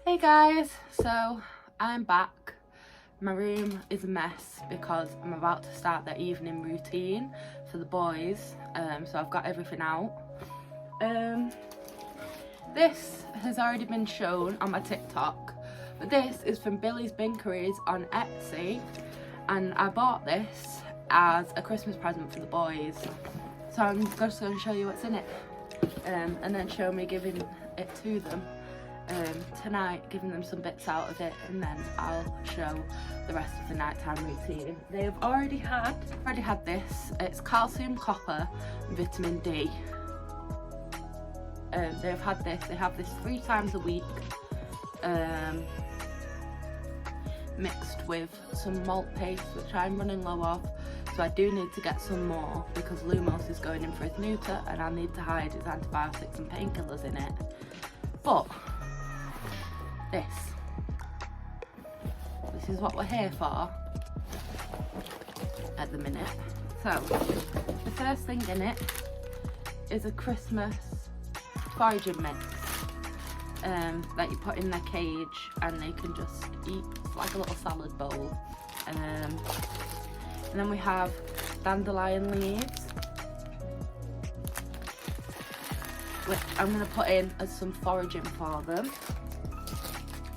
Hey guys, so I'm back. My room is a mess because I'm about to start their evening routine for the boys, so I've got everything out. This has already been shown on my TikTok, but this is from Billy's Binkeries on Etsy, and I bought this as a Christmas present for the boys. So I'm just going to show you what's in it, and then show me giving it to them. Tonight, giving them some bits out of it, and then I'll show the rest of the nighttime routine. They've already had this. It's calcium, copper, and vitamin D. They've had this. They have this 3 times a week, mixed with some malt paste, which I'm running low of. So I do need to get some more because Lumos is going in for his neuter, and I need to hide his antibiotics and painkillers in it. But this is what we're here for at the minute. So the first thing in it is a Christmas foraging mix that you put in their cage and they can just eat. It's like a little salad bowl. And then we have dandelion leaves, which I'm going to put in as some foraging for them.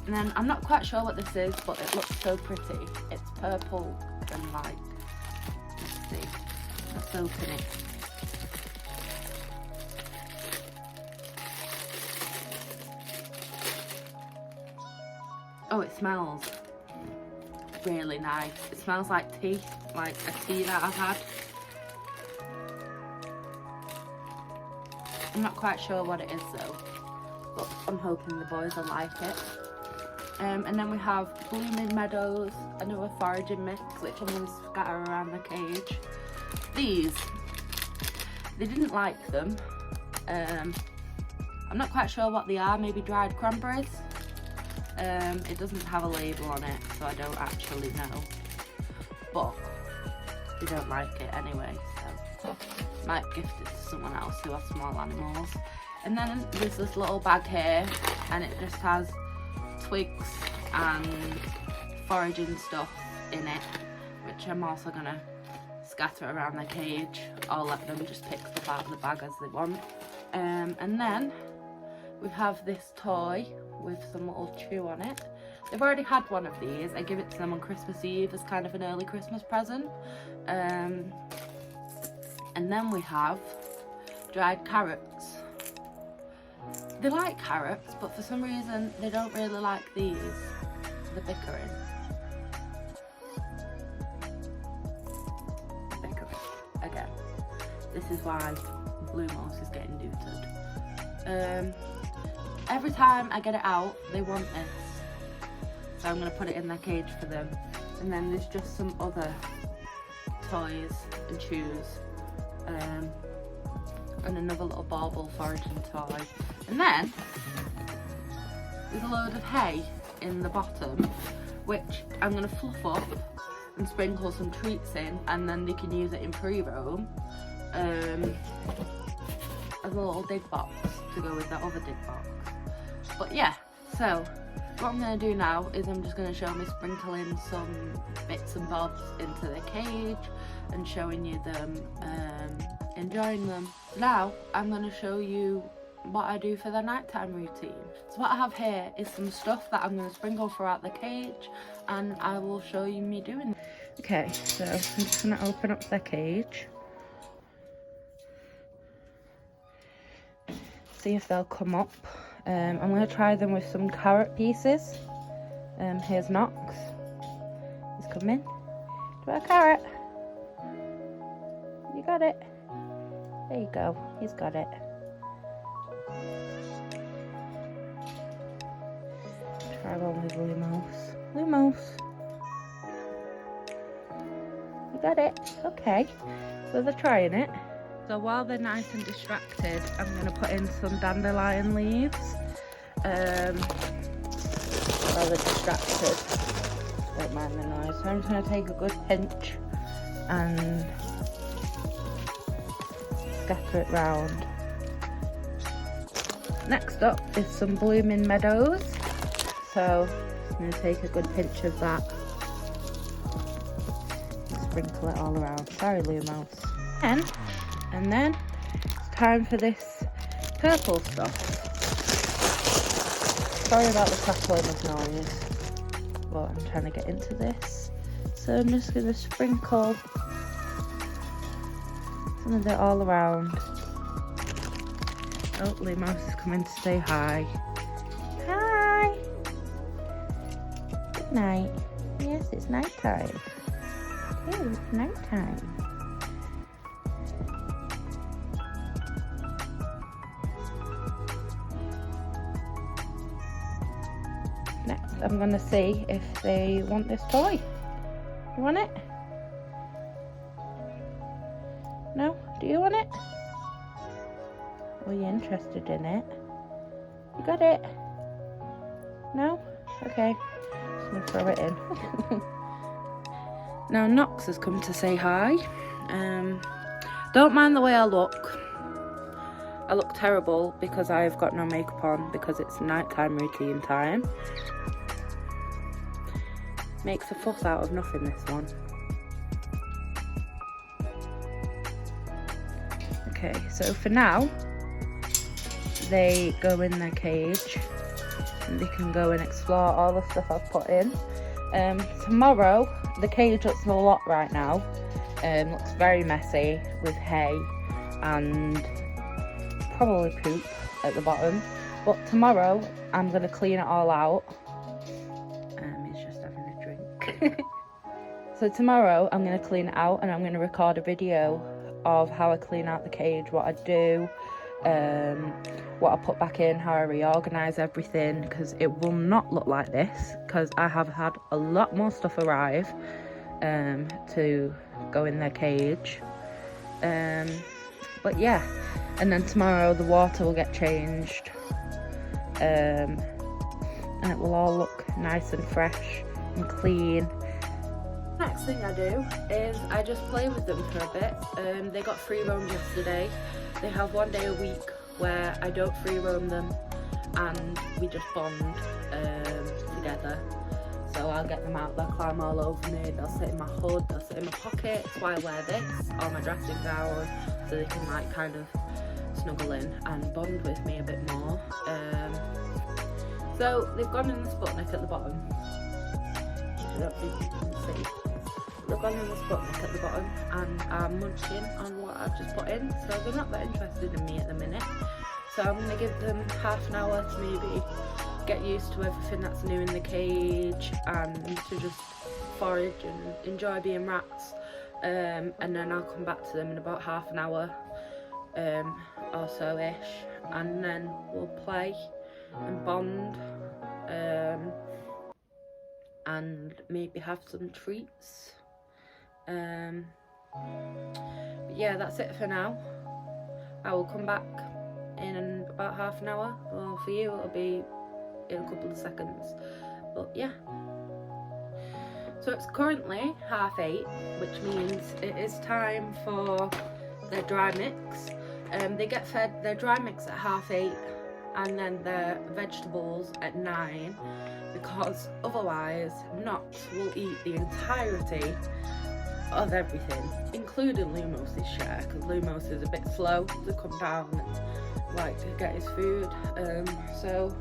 And then I'm not quite sure what this is, but it looks so pretty. It's purple and like, let's see, let's open it. Oh, it smells really nice. It smells like tea, like a tea that I've had. I'm not quite sure what it is though, but I'm hoping the boys will like it. And then we have Blooming Meadows, another foraging mix, which I'm going to scatter around the cage. These, they didn't like them. I'm not quite sure what they are, maybe dried cranberries. It doesn't have a label on it, so I don't actually know. But they don't like it anyway, so might gift it to someone else who has small animals. And then there's this little bag here, and it just has twigs and foraging stuff in it, which I'm also going to scatter around the cage or let them just pick stuff out of the bag as they want. And then we have this toy with some little chew on it. They've already had one of these. I give it to them on Christmas Eve as kind of an early Christmas present. And then we have dried carrots. They like carrots, but for some reason they don't really like these. The bickering. Again. This is why Lumos is getting neutered. Every time I get it out, they want this. So I'm going to put it in their cage for them. And then there's just some other toys and chews. And another little bauble foraging toy. And then there's a load of hay in the bottom, which I'm going to fluff up and sprinkle some treats in, and then they can use it in pre-roam as a little dig box to go with that other dig box. But yeah, so what I'm going to do now is I'm just going to show me sprinkling some bits and bobs into the cage and showing you them enjoying them. Now I'm going to show you what I do for the nighttime routine. So what I have here is some stuff that I'm going to sprinkle throughout the cage, and I will show you me doing it. Okay, so I'm just going to open up the cage, see if they'll come up. I'm going to try them with some carrot pieces. Here's Knox. He's coming. Do you want a carrot? You got it. There you go. He's got it. Try one with Lumos. Lumos. You got it. Okay. So they're trying it. So while they're nice and distracted, I'm going to put in some dandelion leaves. While they're distracted. Don't mind the noise. So I'm just going to take a good pinch and scatter it round. Next up is some Blooming Meadows. so I'm going to take a good pinch of that and sprinkle it all around. Sorry, Lumos. And then it's time for this purple stuff. Sorry about the crackling of noise, but I'm trying to get into this. So I'm just going to sprinkle some of it all around. Oh, Lumos is coming to say hi. Hi! Good night. Yes, it's night time. Okay, it's night time. Next, I'm going to see if they want this toy. You want it? No? Do you want it? Are you interested in it? You got it? No? Okay. Just going to throw it in. Now, Knox has come to say hi. Don't mind the way I look. I look terrible because I've got no makeup on because it's nighttime routine time. Makes a fuss out of nothing, this one. Okay, so for now, they go in their cage and they can go and explore all the stuff I've put in. Tomorrow, the cage looks a lot right now. Looks very messy with hay and probably poop at the bottom. But tomorrow, I'm going to clean it all out. He's just having a drink. So tomorrow, I'm going to clean it out and I'm going to record a video of how I clean out the cage, what I do, what I put back in, how I reorganise everything, because it will not look like this, because I have had a lot more stuff arrive to go in their cage. But yeah, and then tomorrow the water will get changed, and it will all look nice and fresh and clean. Next thing I do is I just play with them for a bit. They got free roam yesterday. They have one day a week where I don't free roam them and we just bond together. So I'll get them out, they'll climb all over me, they'll sit in my hood, they'll sit in my pocket. That's why I wear this on my dressing gown, so they can like kind of snuggle in and bond with me a bit more. So they've gone in the Sputnik at the bottom. I don't think you can see. They've gone in the Sputnik at the bottom and are munching on what I've just put in, so they're not that interested in me at the minute. So I'm going to give them half an hour to maybe get used to everything that's new in the cage and to just forage and enjoy being rats, and then I'll come back to them in about half an hour or so ish, and then we'll play and bond and maybe have some treats. But yeah, that's it for now. I will come back in about half an hour, or for you it'll be in a couple of seconds. But yeah, so it's currently 8:30, which means it is time for their dry mix. They get fed their dry mix at 8:30 and then their vegetables at 9, because otherwise Knox will eat the entirety of everything, including Lumos' share, because Lumos is a bit slow to come down and like to get his food. So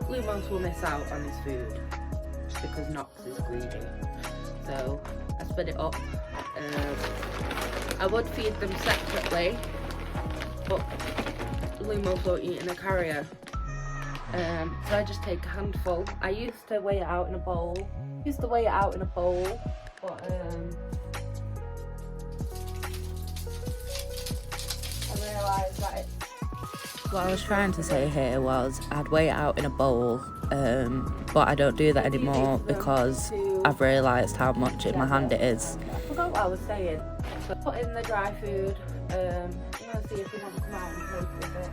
Lumos will miss out on his food because Knox is greedy. So I split it up. I would feed them separately, but Lumos won't eat in a carrier. So I just take a handful. I used to weigh it out in a bowl. But I realised that it's... What I was trying to say here was I'd weigh it out in a bowl, but I don't do that anymore because I've realised how much in my hand it is. I forgot what I was saying. So put in the dry food. I'm going to see if they want to come out and play with it.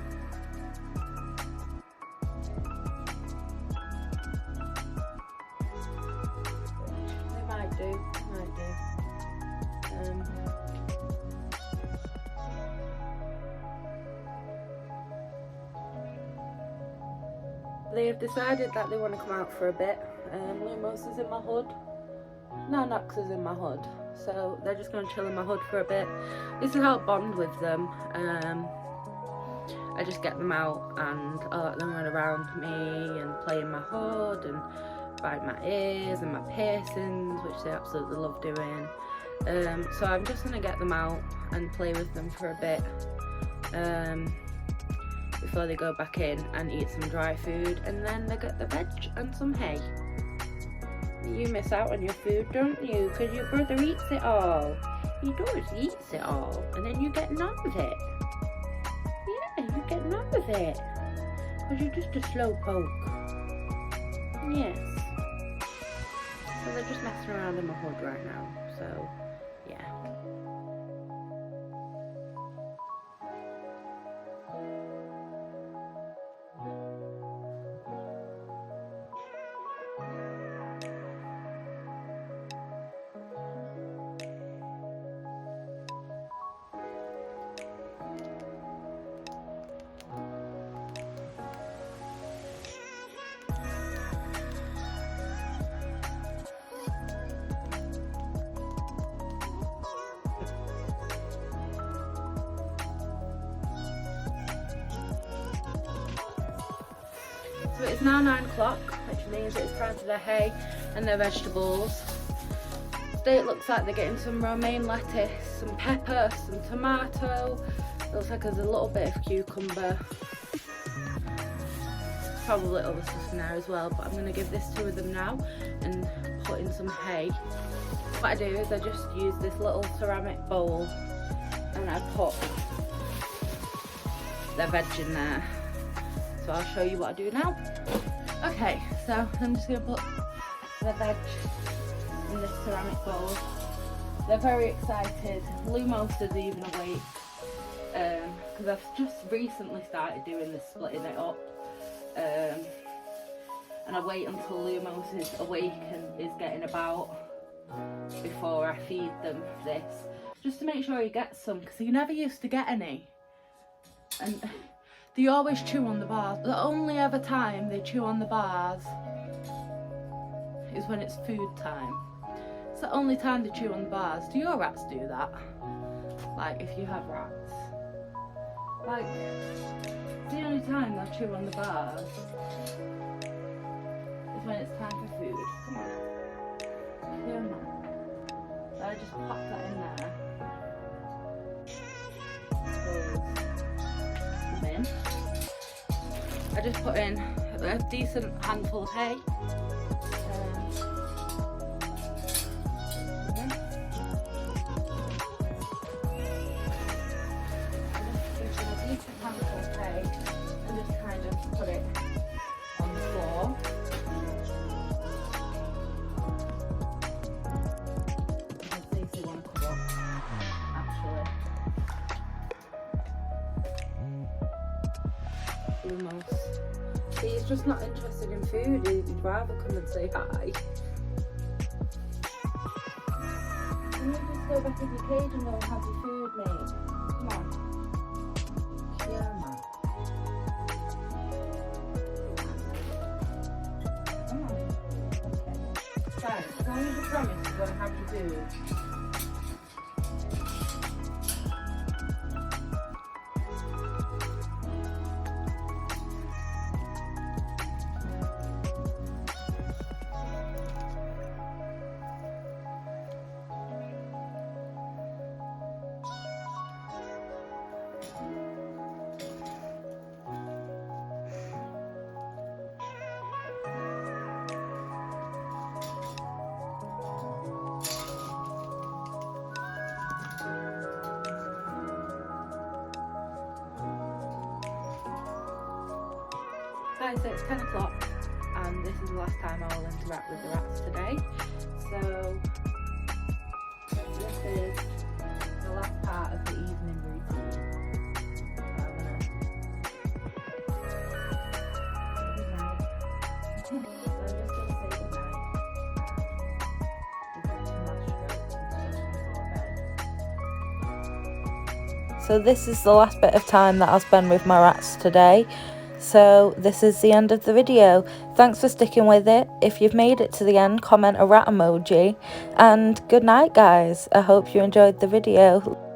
They might do. They have decided that they want to come out for a bit. Lumos is in my hood. No, Knox is in my hood. So they're just going to chill in my hood for a bit. This is how I bond with them. I just get them out and I let them run around me and play in my hood and bite my ears and my piercings, which they absolutely love doing. So I'm just going to get them out and play with them for a bit before they go back in and eat some dry food, and then they get the veg and some hay. You miss out on your food, don't you? Because your brother eats it all. He does, he eats it all, and then you get none of it. Yeah, you get none of it. Because you're just a slow poke. Yes. So they're just messing around in my hood right now, so yeah. So it's now 9 o'clock, which means it's time for their hay and their vegetables. Today it looks like they're getting some romaine lettuce, some pepper, some tomato. Looks like there's a little bit of cucumber. Probably other stuff in there as well, but I'm going to give this to them now and put in some hay. What I do is I just use this little ceramic bowl and I put their veg in there. So I'll show you what I do now. Okay, so I'm just going to put the veg in this ceramic bowl. They're very excited. Lumos is even awake because I've just recently started doing this, splitting it up. And I wait until Lumos is awake and is getting about before I feed them this, just to make sure he gets some, because he never used to get any. And they always chew on the bars. The only ever time they chew on the bars is when it's food time. It's the only time they chew on the bars. Do your rats do that? Like, if you have rats? Like, the only time they'll chew on the bars is when it's time for food. Come on. Come on. So I just pop that in there. In. I just put in a decent handful of hay. And just kind of put it on the floor. These they want to come up, actually. Lumos. See, he's just not interested in food. He'd rather come and say hi. Can you just go back in your cage and go and have your food made? Come on. Yeah, man. Come on. Okay. Right, as long as you promise to go and have your food. Guys, so it's 10 o'clock and this is the last time I will interact with the rats today. So this is the last part of the evening routine. So this is the last bit of time that I'll spend with my rats today. So this is the end of the video. Thanks for sticking with it. If you've made it to the end, comment a rat emoji. And good night, guys. I hope you enjoyed the video.